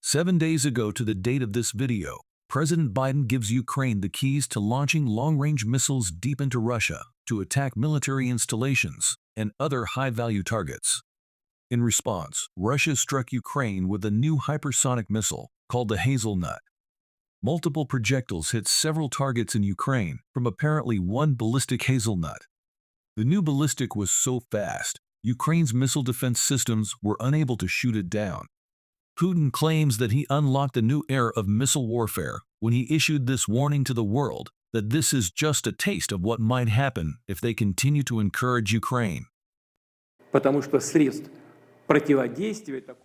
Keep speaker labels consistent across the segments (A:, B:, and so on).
A: 7 days ago to the date of this video, President Biden gives Ukraine the keys to launching long-range missiles deep into Russia to attack military installations and other high-value targets. In response, Russia struck Ukraine with a new hypersonic missile called the Hazelnut. Multiple projectiles hit several targets in Ukraine from apparently one ballistic hazelnut. The new ballistic was so fast, Ukraine's missile defense systems were unable to shoot it down. Putin claims that he unlocked a new era of missile warfare when he issued this warning to the world that this is just a taste of what might happen if they continue to encourage Ukraine.
B: There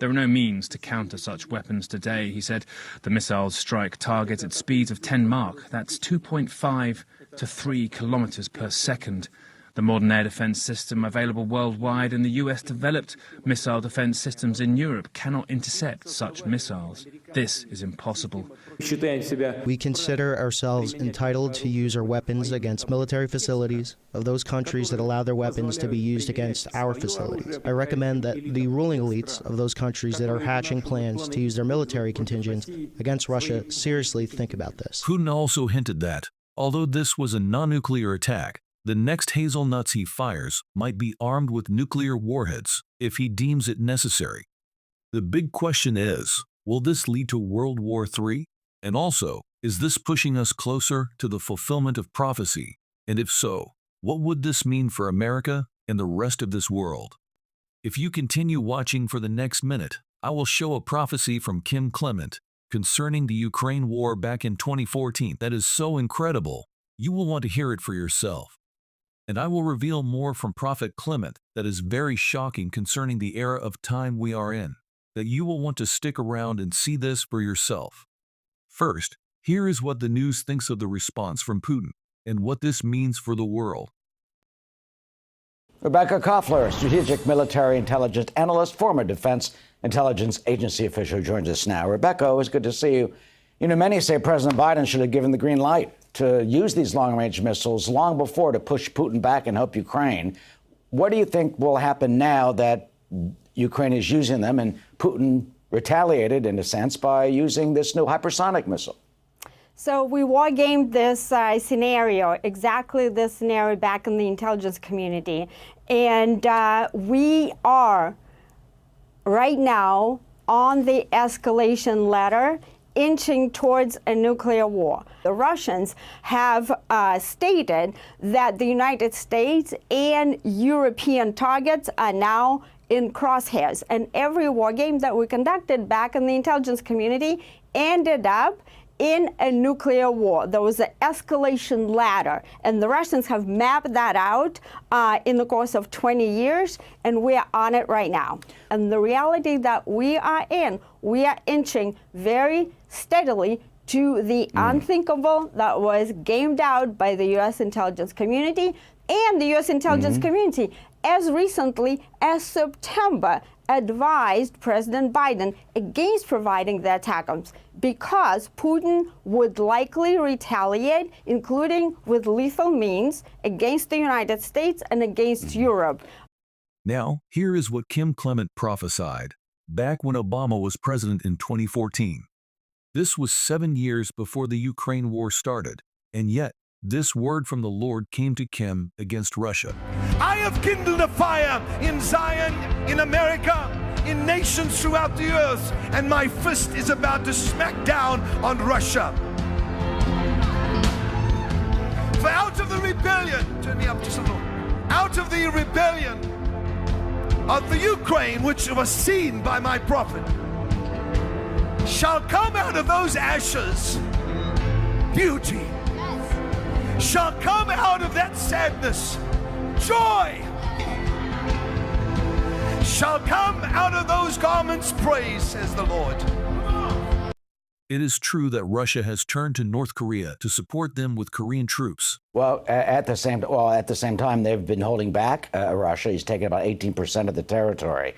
B: are no means to counter such weapons today, he said. The missiles strike targets at speeds of 10 Mach. That's 2.5 to 3 kilometers per second. The modern air defense system available worldwide and the US-developed missile defense systems in Europe cannot intercept such missiles. This is impossible.
C: We consider ourselves entitled to use our weapons against military facilities of those countries that allow their weapons to be used against our facilities. I recommend that the ruling elites of those countries that are hatching plans to use their military contingents against Russia seriously think about this.
A: Putin also hinted that, although this was a non-nuclear attack, the next hazelnuts he fires might be armed with nuclear warheads if he deems it necessary. The big question is, will this lead to World War III? And also, is this pushing us closer to the fulfillment of prophecy? And if so, what would this mean for America and the rest of this world? If you continue watching for the next minute, I will show a prophecy from Kim Clement concerning the Ukraine war back in 2014 that is so incredible, you will want to hear it for yourself. And I will reveal more from Prophet Clement that is very shocking concerning the era of time we are in, that you will want to stick around and see this for yourself. First, here is what the news thinks of the response from Putin and what this means for the world.
D: Rebecca Koffler, strategic military intelligence analyst, former Defense Intelligence Agency official, joins us now. Rebecca, always good to see you. You know, many say President Biden should have given the green light to use these long-range missiles long before to push Putin back and help Ukraine. What do you think will happen now that Ukraine is using them and Putin retaliated, in a sense, by using this new hypersonic missile?
E: So we war-gamed this scenario, exactly this scenario back in the intelligence community. And we are right now on the escalation ladder, inching towards a nuclear war. The Russians have stated that the United States and European targets are now in crosshairs. And every war game that we conducted back in the intelligence community ended up in a nuclear war. There was an escalation ladder, and the Russians have mapped that out in the course of 20 years, and we are on it right now. And the reality that we are in, we are inching very steadily to the unthinkable that was gamed out by the U.S. intelligence community, and the U.S. intelligence community as recently as September advised President Biden against providing the ATACMS because Putin would likely retaliate, including with lethal means, against the United States and against Europe.
A: Now, here is what Kim Clement prophesied back when Obama was president in 2014. This was 7 years before the Ukraine war started, and yet this word from the Lord came to Kim against Russia.
F: I have kindled a fire in Zion, in America, in nations throughout the earth, and my fist is about to smack down on Russia. For out of the rebellion, turn me up just a little, out of the rebellion of the Ukraine, which was seen by my prophet, shall come out of those ashes beauty. Shall come out of that sadness joy. Shall come out of those garments praise, says the Lord.
A: It is true that Russia has turned to North Korea to support them with Korean troops.
D: Well, at the same time, they've been holding back Russia. He's taken about 18% of the territory.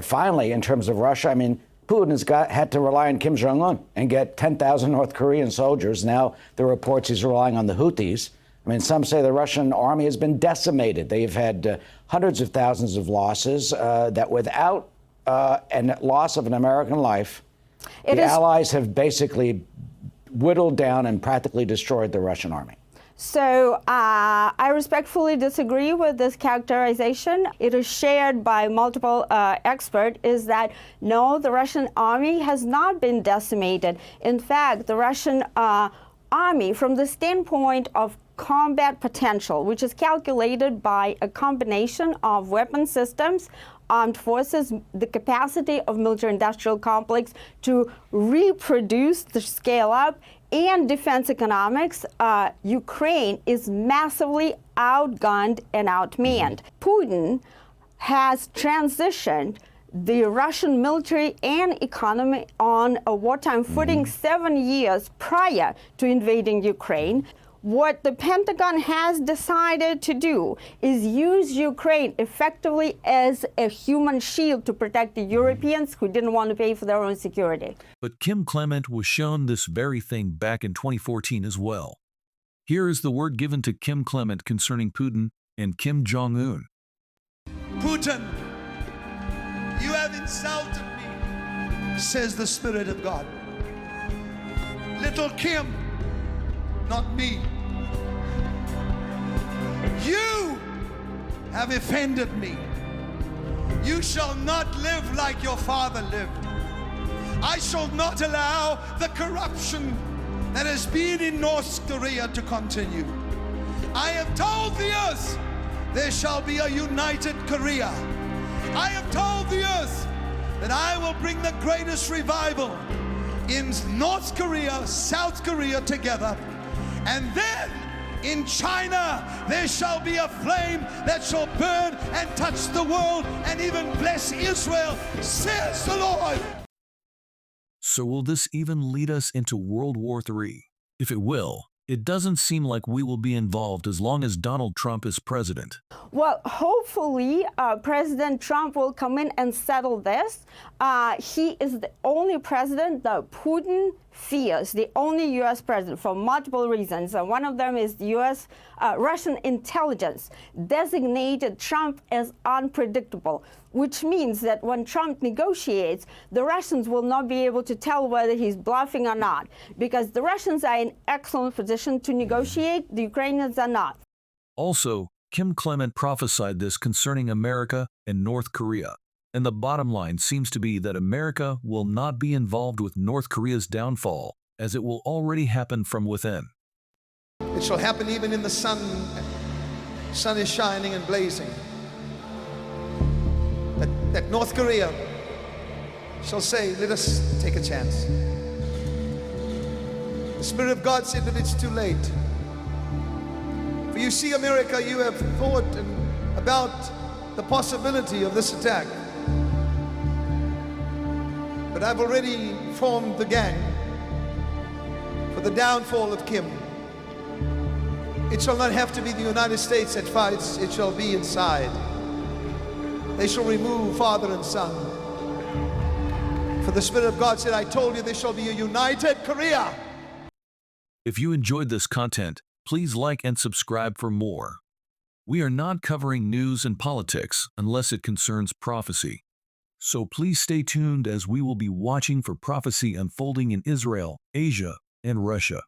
D: Finally, in terms of Russia, I mean, Putin has had to rely on Kim Jong-un and get 10,000 North Korean soldiers. Now there are reports he's relying on the Houthis. I mean, some say the Russian army has been decimated. They've had hundreds of thousands of losses that without a loss of an American life, The Allies have basically whittled down and practically destroyed the Russian army.
E: So I respectfully disagree with this characterization. It is shared by multiple experts, is that no, the Russian army has not been decimated. In fact, the Russian army, from the standpoint of combat potential, which is calculated by a combination of weapon systems, armed forces, the capacity of military-industrial complex to reproduce, to scale up, and defense economics, Ukraine is massively outgunned and outmanned. Putin has transitioned the Russian military and economy on a wartime footing 7 years prior to invading Ukraine. What the Pentagon has decided to do is use Ukraine effectively as a human shield to protect the Europeans who didn't want to pay for their own security.
A: But Kim Clement was shown this very thing back in 2014 as well. Here is the word given to Kim Clement concerning Putin and Kim Jong-un.
F: Putin, you have insulted me, says the Spirit of God. Little Kim, not me. You have offended me. You shall not live like your father lived. I shall not allow the corruption that has been in North Korea to continue. I have told the earth there shall be a united Korea. I have told the earth that I will bring the greatest revival in North Korea, South Korea together. And then in China there shall be a flame that shall burn and touch the world and even bless Israel, says the Lord.
A: So will this even lead us into World War III? If it will, it doesn't seem like we will be involved as long as Donald Trump is president.
E: Well, hopefully President Trump will come in and settle this. He is the only president that Putin fears, the only U.S. president, for multiple reasons. One of them is the Russian intelligence designated Trump as unpredictable, which means that when Trump negotiates, the Russians will not be able to tell whether he's bluffing or not, because the Russians are in excellent position to negotiate, the Ukrainians are not.
A: Also, Kim Clement prophesied this concerning America and North Korea. And the bottom line seems to be that America will not be involved with North Korea's downfall, as it will already happen from within.
F: It shall happen even in the sun. Sun is shining and blazing. That North Korea shall say, let us take a chance. The Spirit of God said that it's too late. For you see, America, you have thought about the possibility of this attack. But I've already formed the gang for the downfall of Kim. It shall not have to be the United States that fights, it shall be inside. They shall remove father and son. For the Spirit of God said, I told you there shall be a united Korea.
A: If you enjoyed this content, please like and subscribe for more. We are not covering news and politics unless it concerns prophecy. So please stay tuned as we will be watching for prophecy unfolding in Israel, Asia, and Russia.